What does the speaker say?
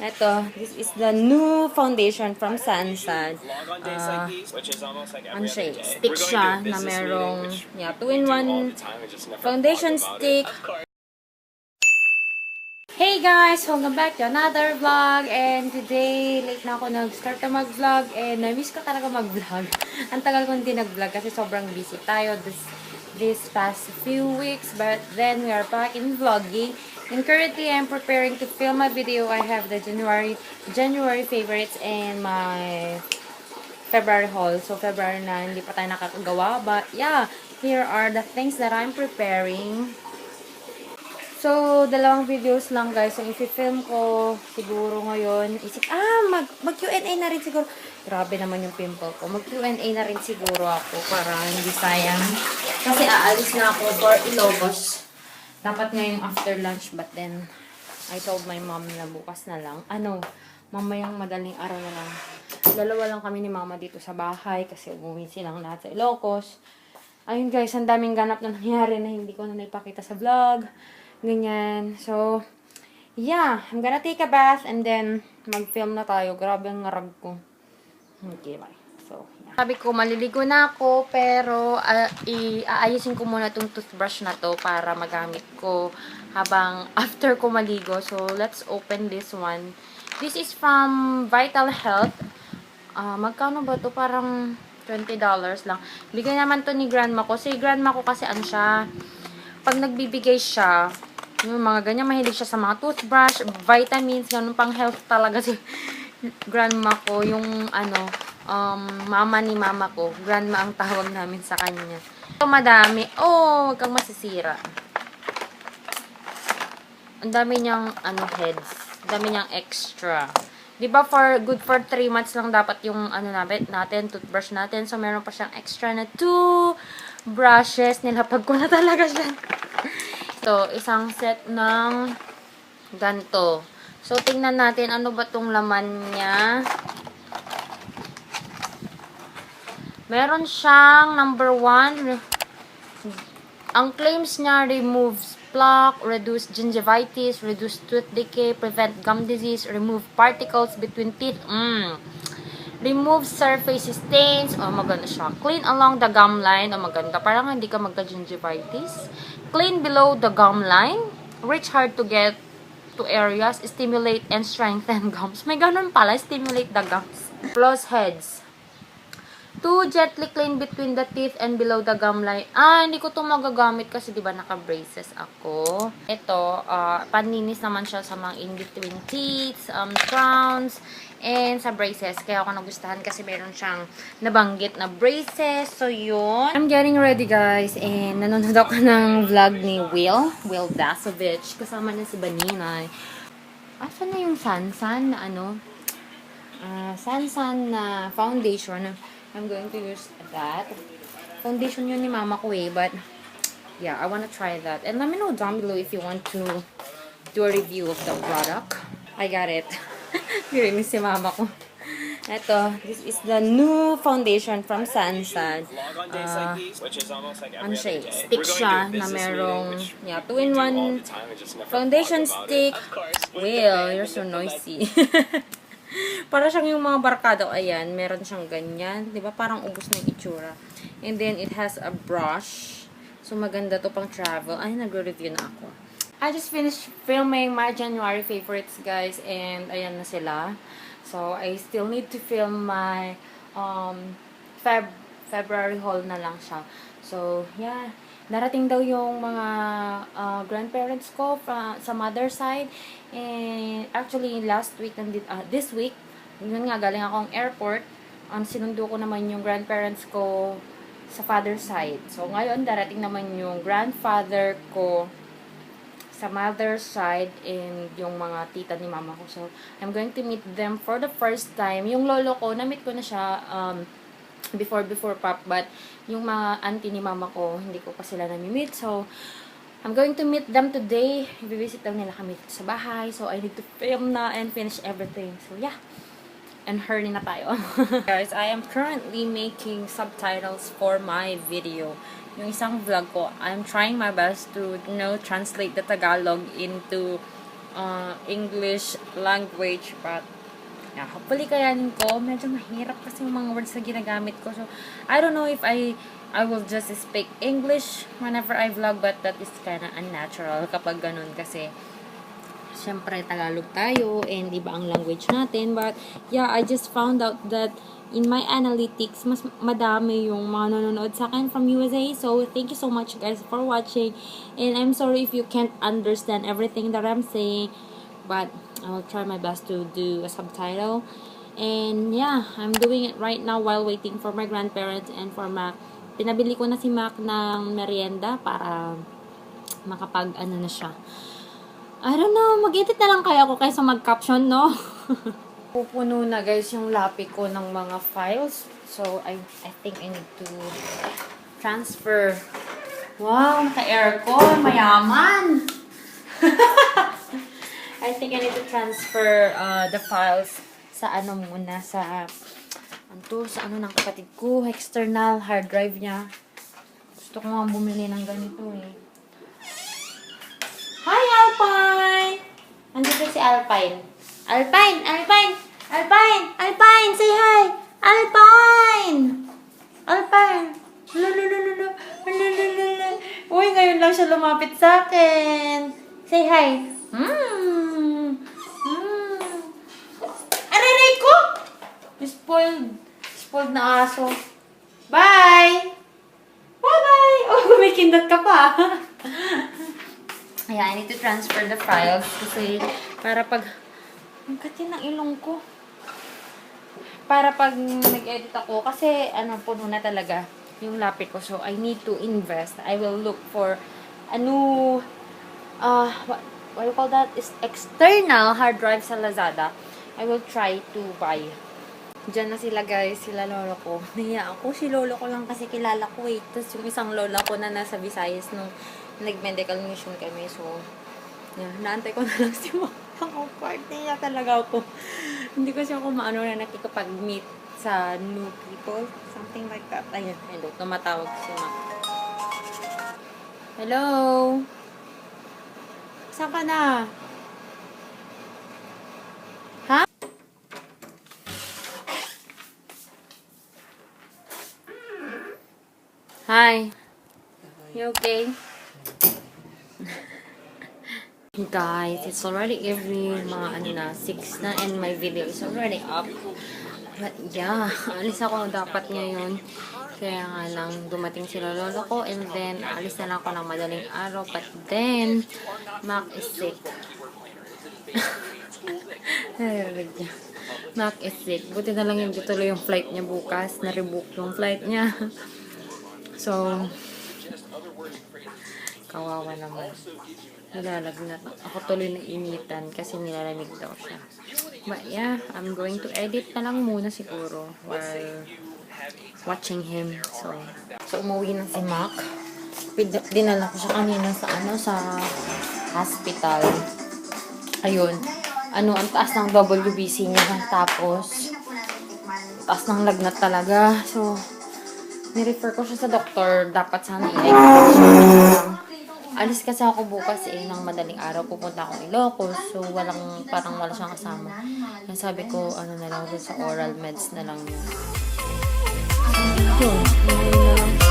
Ito, this is the new foundation from Sison. Ano siya, stick siya na merong 2-in-1 foundation stick. Hey guys! Welcome back to another vlog. And today, late na ako nag-start na mag-vlog. And na-miss ko talaga mag-vlog. Ang tagal ko hindi nag-vlog kasi sobrang busy tayo this past few weeks. But then, we are back in vlogging. And currently, I'm preparing to film a video. I have the January favorites and my February haul. So, February na, hindi pa tayo nakakagawa. But yeah, here are the things that I'm preparing. So, dalawang videos lang guys. So, i-film ko siguro ngayon. Mag-Q&A na rin siguro. Grabe naman yung pimple ko. Mag-Q&A na rin siguro ako para hindi sayang. Kasi aalis na ako for Ilocos. Dapat ngayong after lunch. But then, I told my mom na bukas na lang. Mamayang madaling araw na lang. Dalawa lang kami ni mama dito sa bahay kasi umuwi silang lahat sa Ilocos. Ayun guys, ang daming ganap na nangyari na hindi ko na naipakita sa vlog. Ganyan. So, yeah. I'm gonna take a bath and then mag-film na tayo. Grabe ang ngarag ko. Okay, bye. So, yeah. Sabi ko, maliligo na ako, pero aayusin ko muna itong toothbrush na to para magamit ko habang after ko maligo. So, let's open this one. This is from Vital Health. Magkano ba to? Parang $20 lang. Bigay naman to ni grandma ko. Si grandma ko kasi ano siya, pag nagbibigay siya, yung mga ganyan, mahilig siya sa mga toothbrush, vitamins, ganun pang health talaga si grandma ko. Yung mama ni mama ko. Grandma ang tawag namin sa kanya. Ito madami. Huwag kang masisira. Ang dami niyang heads. Ang dami niyang extra. Diba good for 3 months lang dapat yung natin, toothbrush natin. So meron pa siyang extra na 2 brushes. Nilapag ko na talaga siya. So, isang set ng ganito. So, tingnan natin ano ba tong laman niya. Meron siyang number 1. Ang claims niya, removes plaque, reduce gingivitis, reduce tooth decay, prevent gum disease, remove particles between teeth. Remove surface stains. Maganda siya. Clean along the gum line. Maganda. Parang hindi ka magka-gingivitis. Clean below the gum line. Reach hard to get to areas. Stimulate and strengthen gums. May ganun pala. Stimulate the gums. Floss heads. To gently clean between the teeth and below the gum line. Hindi ko itong magagamit kasi diba naka-braces ako. Ito, paninis naman siya sa mga in-between teeth, crowns, and sa braces. Kaya ako nagustuhan kasi meron siyang nabanggit na braces. So, yun. I'm getting ready, guys. And nanonood ako ng vlog ni Will Dasovich. Kasama na si Baninay. Asan na yung Sansan na Sansan na foundation. I'm going to use that. Foundation yun ni mama ko but yeah, I wanna try that. And let me know down below if you want to do a review of the product. I got it. Nirinig si mama ko. Ito, this is the new foundation from Sison. Ano siya, stick siya na merong 2-in-1 foundation stick. Will, you're so noisy. Para siyang yung mga barkado, ayan, meron siyang ganyan. Diba? Parang ubos na yung itsura. And then, it has a brush. So, maganda to pang travel. Ay, nagre-review na ako. I just finished filming my January favorites, guys. And, ayan na sila. So, I still need to film my February haul na lang siya. So, yeah. Darating daw yung mga grandparents ko sa mother side. And actually, last week, this week, yun nga, galing akong airport. Sinundo ko naman yung grandparents ko sa father side. So, ngayon, darating naman yung grandfather ko sa mother side and yung mga tita ni mama ko. So, I'm going to meet them for the first time. Yung lolo ko, na-meet ko na siya before pop, but yung mga auntie ni mama ko, hindi ko pa sila nami-meet. So, I'm going to meet them today. I-visit daw nila kami sa bahay. So, I need to film na and finish everything. So, yeah. And hurry na tayo. Guys, I am currently making subtitles for my video. Yung isang vlog ko, I'm trying my best to, translate the Tagalog into English language, but yeah, hopefully kayanin ko. Medyo mahirap kasi yung mga words na ginagamit ko. So, I don't know if I will just speak English whenever I vlog, but that is kinda unnatural kapag ganun kasi syempre Tagalog tayo and iba ang language natin. But yeah, I just found out that in my analytics, mas madami yung mga nanonood sa akin from USA. So, thank you so much guys for watching. And I'm sorry if you can't understand everything that I'm saying, but I will try my best to do a subtitle. And yeah, I'm doing it right now while waiting for my grandparents and for Mac. Pinabili ko na si Mac ng merienda para makapag ano na siya. I don't know, mag-edit na lang kaya ako kaysa mag-caption, no? Pupuno na guys yung lapi ko ng mga files. So, I think I need to transfer. Wow, naka-aircon. Mayaman! I think I need to transfer the files sa ano muna, sa ano ng kapatid ko, external hard drive niya. Gusto ko nga bumili ng ganito eh. Hi, Alpine! Andito si Alpine. Alpine! Alpine! Alpine! Alpine! Say hi! Alpine! Alpine! Lululululu! Lululululu! Uy, ngayon lang siya lumapit sa akin. Say hi! Aray ko! Spoiled. Spoiled na aso. Bye! Bye-bye! Oh, kumikindot ka pa. Yeah, I need to transfer the files kasi para pag ang kati ng ilong ko. Para pag nag-edit ako, kasi puno na talaga yung lapit ko. So, I need to invest. I will look for a new, what you call that? Is external hard drive sa Lazada. I will try to buy. Diyan na sila guys, sila lolo ko. Nahiya ako, si lolo ko lang kasi kilala ko eh. Tapos yung isang lola ko na nasa Visayas nung nag-medical mission kami. So, yeah, naantay ko na lang si Mama. Ang party niya talaga ako. Hindi kasi ako maano na nakikipag-meet sa new people. Something like that. Ayun, hello. Tumatawag si Ma. Hello? Saan ka na? Ha? Hi. You okay? Guys, it's already evening, mga 6 na, and my video is already up. But yeah, alis ako dapat ngayon. Kaya nga lang, dumating sila lolo ko, and then, alis na lang ako ng madaling araw. But then, Mac is sick. Mac is sick. Buti na lang hindi tuloy yung flight niya bukas. Na-rebook yung flight niya. So, kawawa naman. Nilalagnat. Ako tuloy na initan kasi nilalamig daw siya. But yeah, I'm going to edit na lang muna siguro while watching him. So umuwi na si Mac. Dinala ko siya kanina sa hospital. Ayun. Ang taas ng WBC niya. Tapos, taas ng lagnat talaga. So, nirefer ko siya sa doktor. Dapat sana i-exercise. Alis kasi ako bukas ng madaling araw. Pupunta akong Ilocos. So, parang wala siyang kasama. Yung sabi ko, na lang sa oral meds na lang yun. Yun na lang